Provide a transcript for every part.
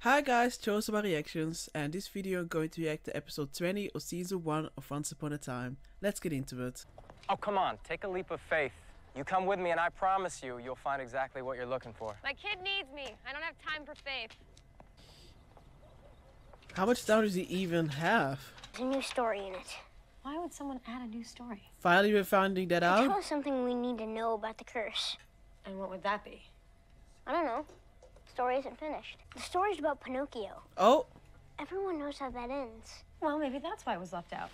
Hi guys, Chosen by Reactions, and this video I'm going to react to episode 20 of season 1 of Once Upon a Time. Let's get into it. Oh, come on, take a leap of faith. You come with me and I promise you'll find exactly what you're looking for. My kid needs me. I don't have time for faith. How much time does he even have? There's a new story in it. Why would someone add a new story? Finally we're finding that Tell out? us something we need to know about the curse. And what would that be? I don't know. The story isn't finished. The story's about Pinocchio. Oh! Everyone knows how that ends. Well, maybe that's why it was left out.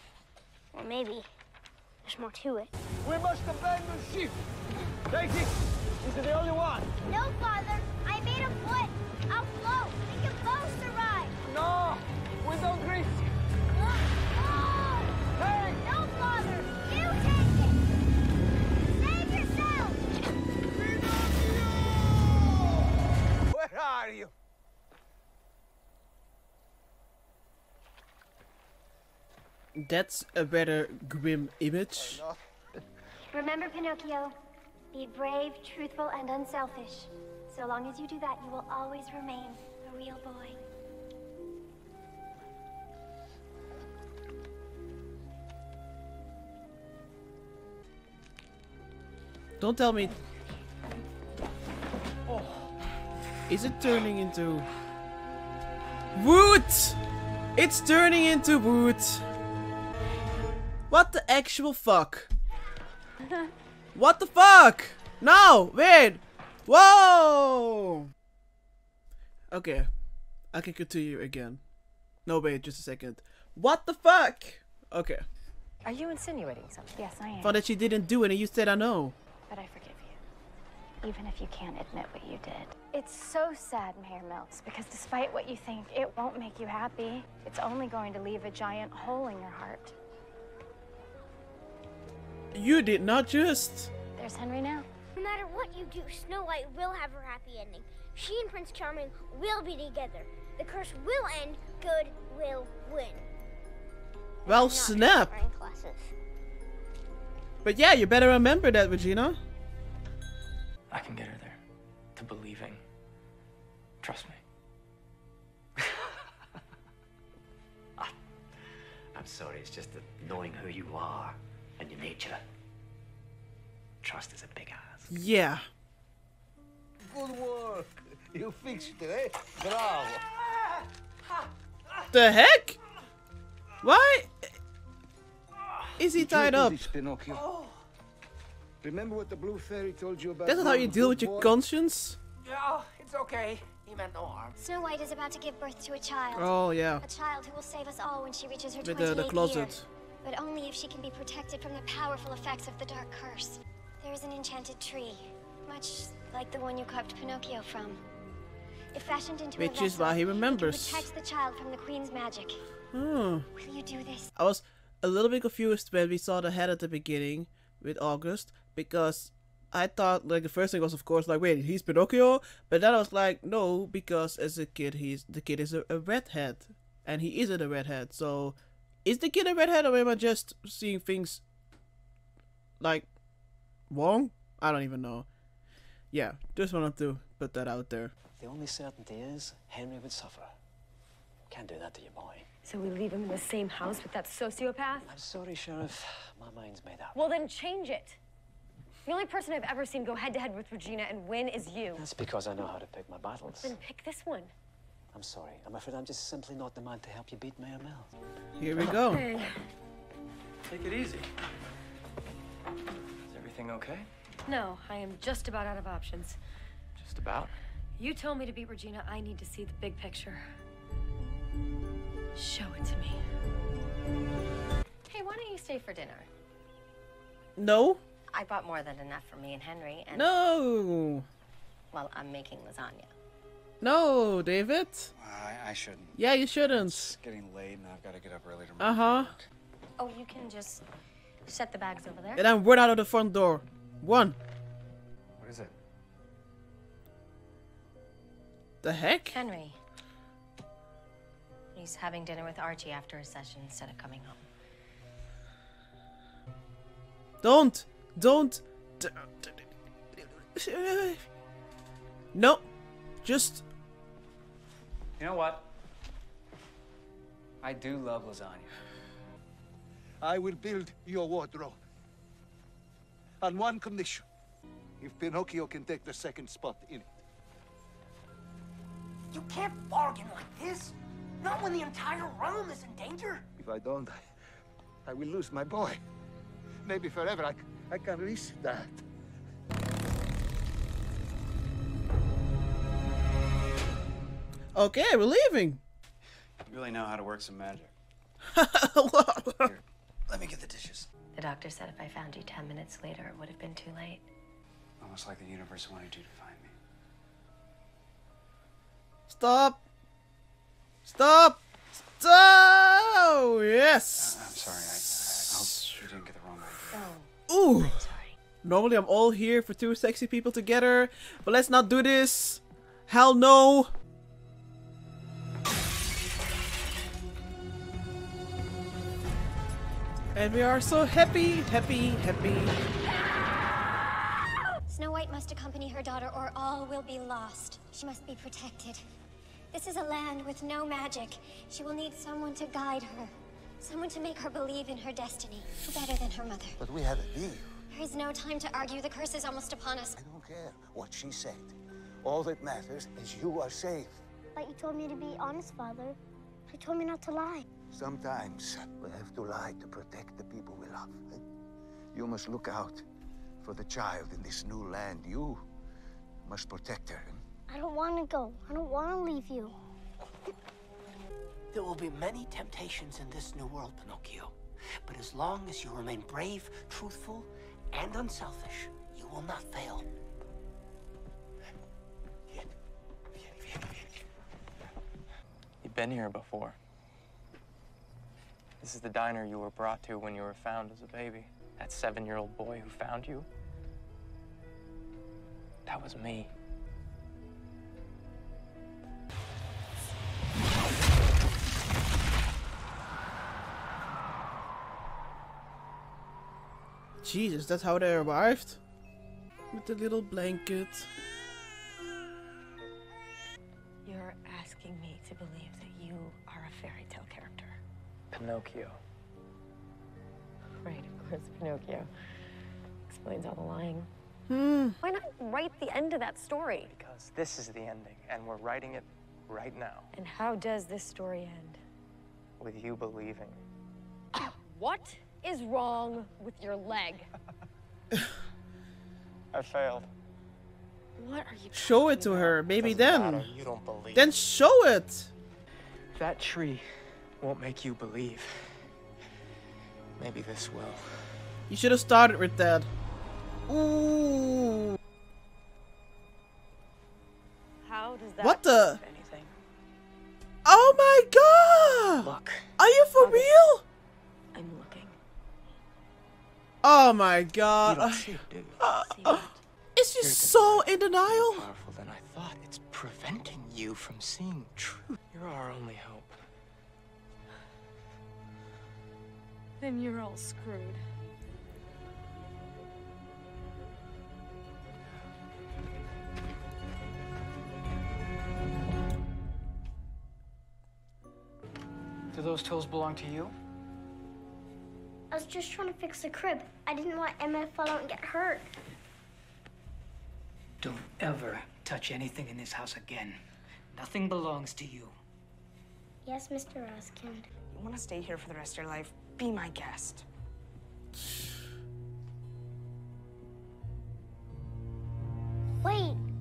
Or maybe there's more to it. We must abandon ship. Take it. This is the only one. No, Father. I made a foot. I'll float. We can both survive. No, we don't risk. Oh! Hey! No, Father. You take it. Save yourself. Where are you? That's a better grim image. Remember, Pinocchio. Be brave, truthful, and unselfish. So long as you do that, you will always remain a real boy. Don't tell me... Is it turning into... wood? It's turning into wood. What the actual fuck? What the fuck? No! Wait! Whoa! Okay. I can continue again. No, wait, just a second. What the fuck? Okay. Are you insinuating something? Yes, I am. Thought that you didn't do it and you said I know. But I forgive you, even if you can't admit what you did. It's so sad, Mayor Mills, because despite what you think, it won't make you happy. It's only going to leave a giant hole in your heart. You did not just... There's Henry now. No matter what you do, Snow White will have her happy ending. She and Prince Charming will be together. The curse will end. Good will win. Well, Not snap! transferring classes. But yeah, you better remember that, Regina. I can get her there. To believing. Trust me. I'm sorry, it's just that knowing who you are and your nature. Trust is a big ass. Yeah. Good work. You fixed it, eh? Bravo. The heck? Why is he tied up? Pinocchio. Remember what the blue fairy told you about? That's not how you deal with your conscience. Yeah, it's okay. He meant no harm. Snow White is about to give birth to a child. Oh yeah. A child who will save us all when she reaches her With 28th the year. closet. But only if she can be protected from the powerful effects of the dark curse. There is an enchanted tree, much like the one you carved Pinocchio from. If fashioned into Which a is vessel, why he it can remembers. protect the child from the queen's magic. Hmm. Will you do this? I was a little bit confused when we saw the head at the beginning with August, because I thought, like, the first thing was, of course, like, wait, he's Pinocchio? But then I was like, no, because as a kid, the kid is a redhead, and he isn't a redhead. So, is the kid a redhead, or am I just seeing things, like, wrong? I don't even know. Yeah, just wanted to put that out there. The only certainty is Henry would suffer. Can't do that to your boy. So we leave him in the same house with that sociopath? I'm sorry, Sheriff. My mind's made up. Well, then change it. The only person I've ever seen go head-to-head with Regina and win is you. That's because I know how to pick my battles. Then pick this one. I'm sorry. I'm afraid I'm just simply not the man to help you beat Mayor Mills. Here we go. Hey. Take it easy. Is everything okay? No, I am just about out of options. Just about. You told me to beat Regina. I need to see the big picture. Show it to me. Hey, why don't you stay for dinner? No? I bought more than enough for me and Henry, and No! well, I'm making lasagna. No, David. I shouldn't. Yeah, you shouldn't. It's getting late and I've got to get up early tomorrow. Uh-huh. Oh, you can just set the bags over there. And then run out of the front door. One. What is it? The heck? Henry. He's having dinner with Archie after his session instead of coming home. Don't. No. Just You know what? I do love lasagna. I will build your wardrobe. On one condition. If Pinocchio can take the second spot in it. You can't bargain like this. Not when the entire realm is in danger. If I don't, I will lose my boy. Maybe forever. I can risk that. Okay, we're leaving. You really know how to work some magic. Here, let me get the dishes. The doctor said if I found you 10 minutes later, it would have been too late. Almost like the universe wanted you to find me. Stop! Stop! Stop! Yes! I'm sorry. I hope you didn't get the wrong idea. Oh, Ooh! I'm sorry. Normally I'm all here for two sexy people together, but let's not do this. Hell no! And we are so happy, happy, happy. Snow White must accompany her daughter or all will be lost. She must be protected. This is a land with no magic. She will need someone to guide her. Someone to make her believe in her destiny. Better than her mother. But we had a deal. There is no time to argue. The curse is almost upon us. I don't care what she said. All that matters is you are safe. But you told me to be honest, Father. You told me not to lie. Sometimes we have to lie to protect the people we love. You must look out for the child in this new land. You must protect her. I don't want to go. I don't want to leave you. There will be many temptations in this new world, Pinocchio. But as long as you remain brave, truthful, and unselfish, you will not fail. You've been here before. This is the diner you were brought to when you were found as a baby. That 7-year-old boy who found you. That was me. Jesus, that's how they arrived? With the little blanket. You're asking me to believe that you are a fairy tale character. Pinocchio. Right, of course, Pinocchio. Explains all the lying. Why not write the end of that story? Because this is the ending, and we're writing it right now. And how does this story end? With you believing. What is wrong with your leg? I failed. What are you Show it to her, maybe Doesn't then. matter, you don't believe. Then show it! That tree won't make you believe. Maybe this will. You should have started with that. Ooh. How does that What the? prove anything? Oh my god! Look. Are you for real? I'm looking. Oh my You god. don't see it, do you? See what? Is she so in denial? More powerful than I thought. It's preventing you from seeing truth. You're our only hope. Then you're all screwed. Do those tools belong to you? I was just trying to fix the crib. I didn't want Emma to fall out and get hurt. Don't ever touch anything in this house again. Nothing belongs to you. Yes, Mr. Roskind. You want to stay here for the rest of your life? Be my guest. Wait. I'm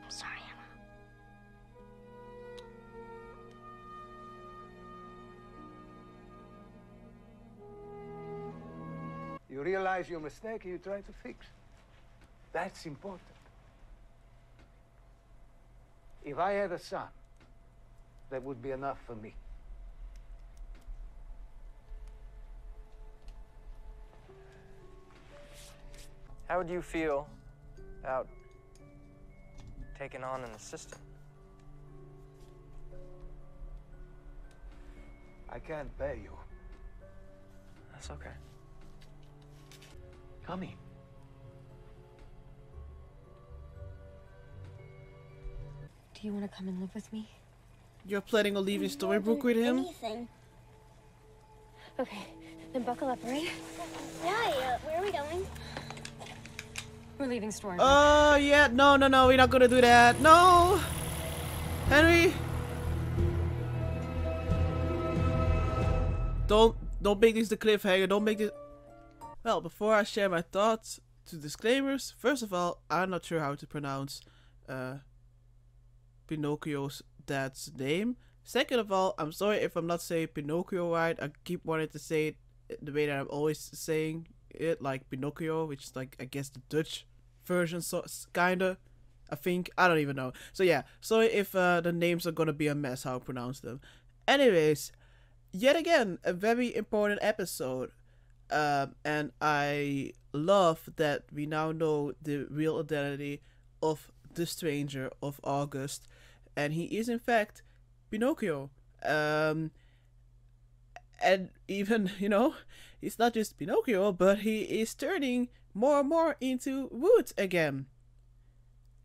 sorry, Emma. You realize your mistake and you try to fix. That's important. If I had a son, that would be enough for me. How would you feel about taking on an assistant? I can't pay you. That's okay. Do Do you want to come and live with me? You're planning on leaving Storybrooke with him? Anything. Okay, then buckle up, right? Why? Where are we going? We're leaving Storybrooke. Oh, yeah. No, we're not gonna do that. No! Henry! Don't make this the cliffhanger. Don't make this... Well, before I share my thoughts, to disclaimers. First of all, I'm not sure how to pronounce Pinocchio's dad's name. Second of all, I'm sorry if I'm not saying Pinocchio right. I keep wanting to say it the way that I'm always saying it, like Pinocchio, which is like, I guess, the Dutch version, so kinda. I think. I don't even know. So yeah, sorry if the names are gonna be a mess how I pronounce them. Anyways, yet again, a very important episode. And I love that we now know the real identity of the stranger, of August. And he is in fact Pinocchio. And even, you know, he's not just Pinocchio, but he is turning more and more into wood again.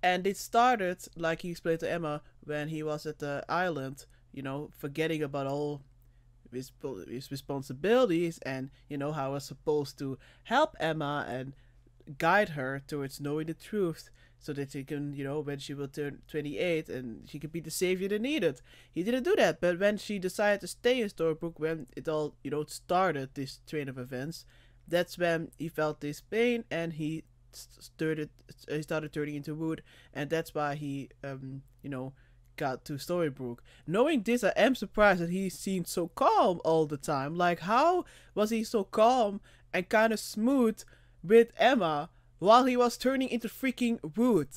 And it started, like he explained to Emma, when he was at the island, you know, forgetting about all his responsibilities, and, you know, how I was supposed to help Emma and guide her towards knowing the truth, so that she can, you know, when she will turn 28 and she can be the savior they needed. He didn't do that, but when she decided to stay in Storybrooke, when it all, you know, started, this train of events, that's when he felt this pain, and he started turning into wood, and that's why he, you know, got to Storybrooke. Knowing this, I am surprised that he seemed so calm all the time. Like, how was he so calm and kind of smooth with Emma while he was turning into freaking wood?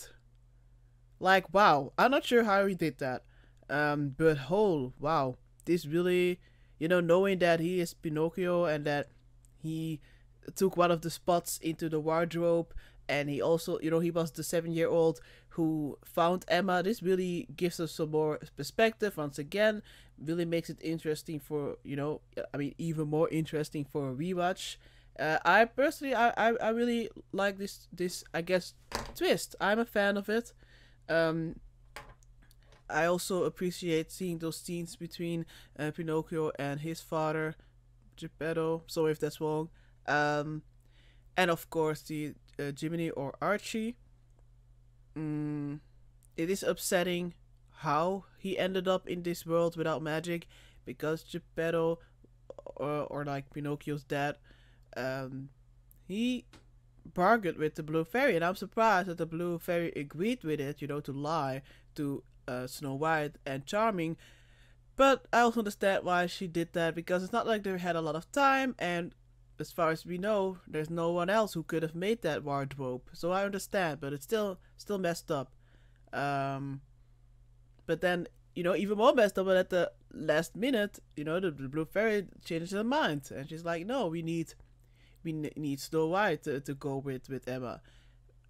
Like, wow. I'm not sure how he did that. But wow. This really, you know, knowing that he is Pinocchio and that he took one of the spots into the wardrobe, and he also, you know, he was the 7-year-old who found Emma. This really gives us some more perspective. Once again, really makes it interesting for, you know, I mean, even more interesting for a rewatch. I personally, I really like this, I guess, twist. I'm a fan of it. I also appreciate seeing those scenes between Pinocchio and his father, Geppetto. Sorry if that's wrong. And of course the Jiminy or Archie. It is upsetting how he ended up in this world without magic, because Geppetto, or like Pinocchio's dad, he bargained with the Blue Fairy, and I'm surprised that the Blue Fairy agreed with it, you know, to lie to Snow White and Charming. But I also understand why she did that, because it's not like they had a lot of time, and as far as we know, there's no one else who could have made that wardrobe. So I understand, but it's still messed up. But then, you know, even more messed up, but at the last minute, you know, the Blue Fairy changes her mind, and she's like, no, we need Snow White to go with Emma.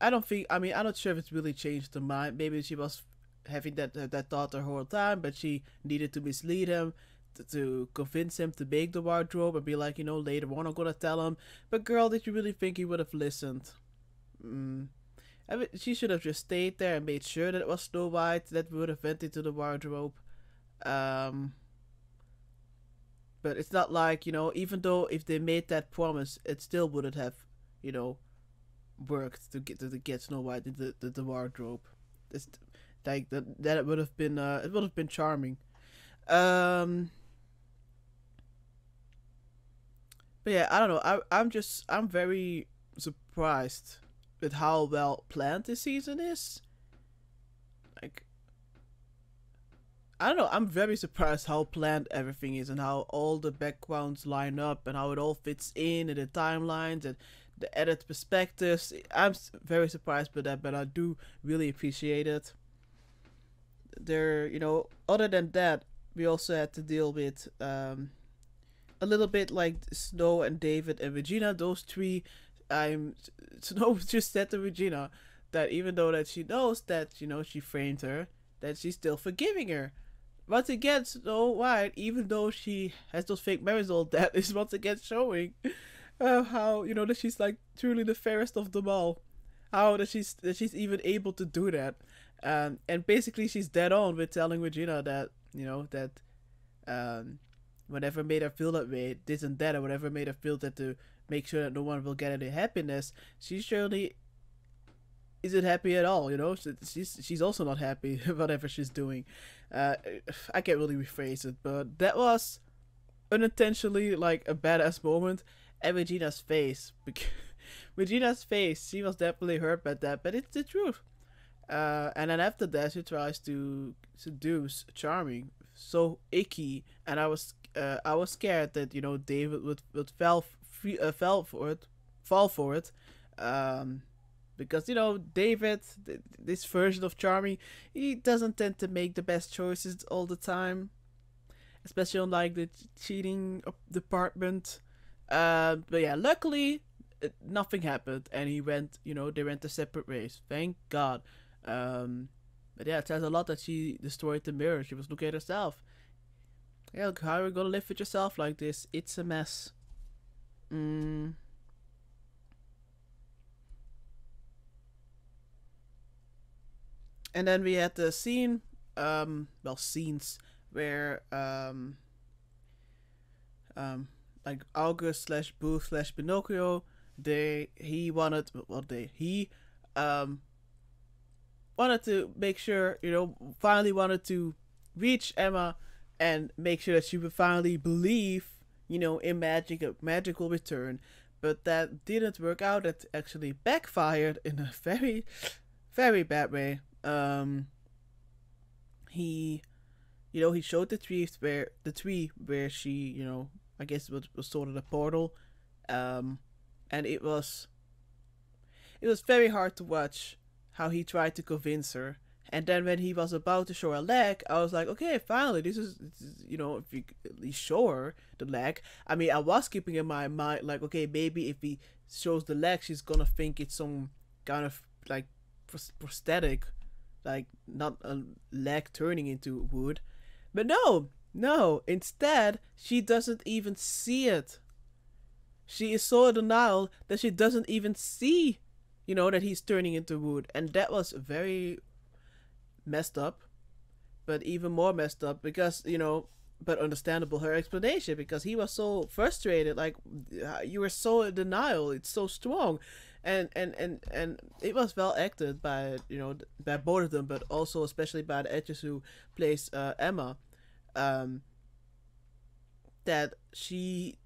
I'm not sure if it's really changed her mind. Maybe she was having that thought the whole time, but she needed to mislead him to convince him to make the wardrobe and be like, you know, later on I'm gonna tell him. But girl, did you really think he would have listened? She should have just stayed there and made sure that it was Snow White that would have went into the wardrobe. But it's not like, you know, even though if they made that promise, it still wouldn't have, you know, worked to get Snow White into the wardrobe. It's like that it would have been charming. But yeah, I don't know. I'm very surprised with how well planned this season is. Like, I don't know. I'm very surprised how planned everything is, and how all the backgrounds line up, and how it all fits in, and the timelines and the edit perspectives. I'm very surprised by that, but I do really appreciate it. You know, other than that, we also had to deal with a little bit like Snow and David and Regina. Those three, Snow just said to Regina that even though that she knows that, you know, she framed her, that she's still forgiving her. Once again, Snow White, even though she has those fake memories, all that is once again showing how, you know, that she's like truly the fairest of them all. How that she's even able to do that. And basically she's dead on with telling Regina that, whatever made her feel that way, this and that, or whatever made her feel that to make sure that no one will get any happiness, she surely isn't happy at all, she's also not happy whatever she's doing. I can't really rephrase it, but that was unintentionally like a badass moment. And Regina's face, she was definitely hurt by that, but it's the truth. And then after that she tries to seduce Charming, so icky, and I was scared that David would fall for it, because David, this version of Charming, he doesn't tend to make the best choices all the time, especially on like the cheating department. But yeah, luckily nothing happened, and they went their separate ways, thank God. But yeah, it says a lot that she destroyed the mirror. She was looking at herself. Yeah, look, how are you gonna live with yourself like this? It's a mess. And then we had the scene, scenes where like August / Booth / Pinocchio, he wanted to make sure, finally wanted to reach Emma and make sure that she would finally believe, in magic will return. But that didn't work out. It actually backfired in a very, very bad way. He showed the tree where she, I guess was sort of the portal, and it was very hard to watch how he tried to convince her. And then when he was about to show her leg, I was like, okay, finally, this is if you at least show her the leg. I mean, I was keeping in my mind, like, okay, maybe if he shows the leg, she's gonna think it's some kind of like prosthetic, like not a leg turning into wood. But no, instead, she doesn't even see it. She is so in denial that she doesn't even see, that he's turning into wood. And that was very messed up, but even more messed up because, but understandable, her explanation, because he was so frustrated, like, you were so in denial, it's so strong. And it was well acted by, by both of them, but also especially by the actress who plays Emma, that she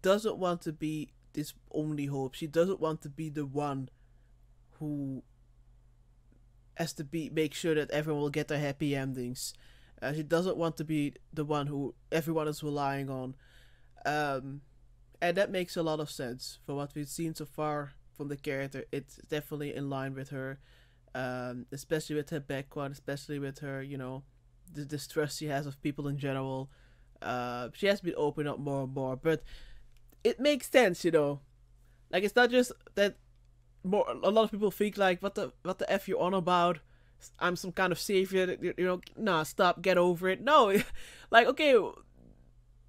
doesn't want to be this only hope. She doesn't want to be the one who has to make sure that everyone will get their happy endings. She doesn't want to be the one who everyone is relying on. And that makes a lot of sense for what we've seen so far from the character. It's definitely in line with her, especially with her background, especially with her, the distrust she has of people in general. She has been opening up more and more, but it makes sense, like, it's not just that a lot of people think like, what the F you on about? I'm some kind of savior, nah, stop, get over it. No, like, okay,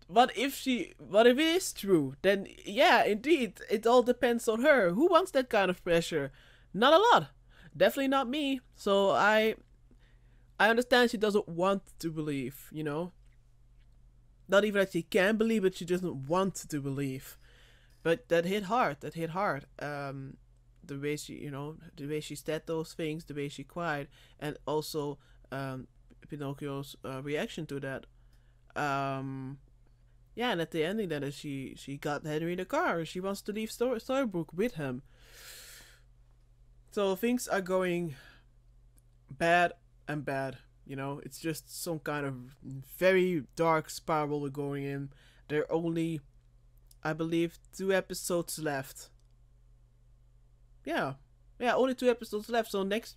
what if it is true? Then yeah, indeed, it all depends on her. Who wants that kind of pressure? Not a lot. Definitely not me. So I understand she doesn't want to believe, Not even that she can believe, but she doesn't want to believe. But that hit hard. The way she said those things, the way she cried, and also Pinocchio's reaction to that. Yeah, and at the ending, then she got Henry in the car. She wants to leave Storybrooke with him. So things are going bad and bad. It's just some kind of very dark spiral we're going in. There are only, I believe, 2 episodes left. Yeah, only 2 episodes left. So next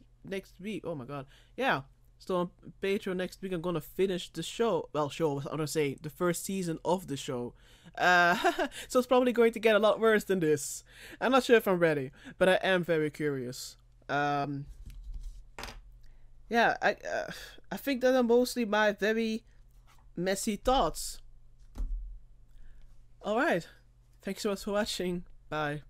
week, oh my god, yeah. So on Patreon next week, I'm gonna finish the show. Well, I was gonna say the first season of the show. So it's probably going to get a lot worse than this. I'm not sure if I'm ready, but I am very curious. Yeah, I think that are mostly my very messy thoughts. Alright, thanks so much for watching. Bye.